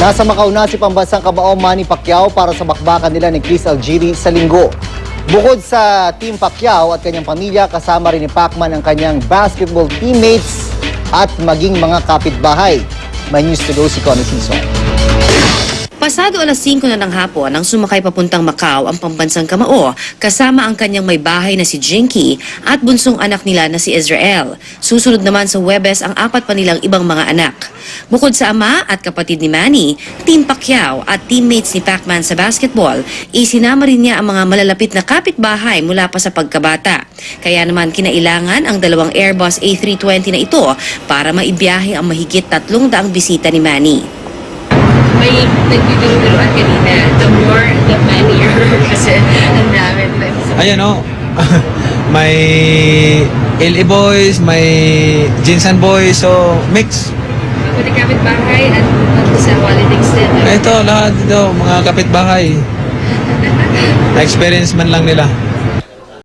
Nasa Macau na si pambansang kamao Manny Pacquiao para sa bakbakan nila ni Chris Algieri sa linggo. Bukod sa Team Pacquiao at kanyang pamilya, kasama rin ni Pacman ang kanyang basketball teammates at maging mga kapitbahay. May news to go si Connie Sison. Pasado alas 5 na ng hapon nang sumakay papuntang Macau ang pambansang kamao kasama ang kanyang may bahay na si Jinky at bunsong anak nila na si Israel. Susunod naman sa Huwebes ang apat pa nilang ibang mga anak. Bukod sa ama at kapatid ni Manny, Team Pacquiao at teammates ni Pacman sa basketball, isinama rin niya ang mga malalapit na kapitbahay mula pa sa pagkabata. Kaya naman kinailangan ang dalawang Airbus A320 na ito para maibiyahe ang mahigit 300 bisita ni Manny. May nagbibiro-biroan kanina, the more, the mannier. Kasi ang dami. Ayan o, may LA boys, may Jinsan boys, so mix. Pwede kapitbahay at sa holiday extended. Ito, lahat dito, mga kapitbahay. Na-experience man lang nila.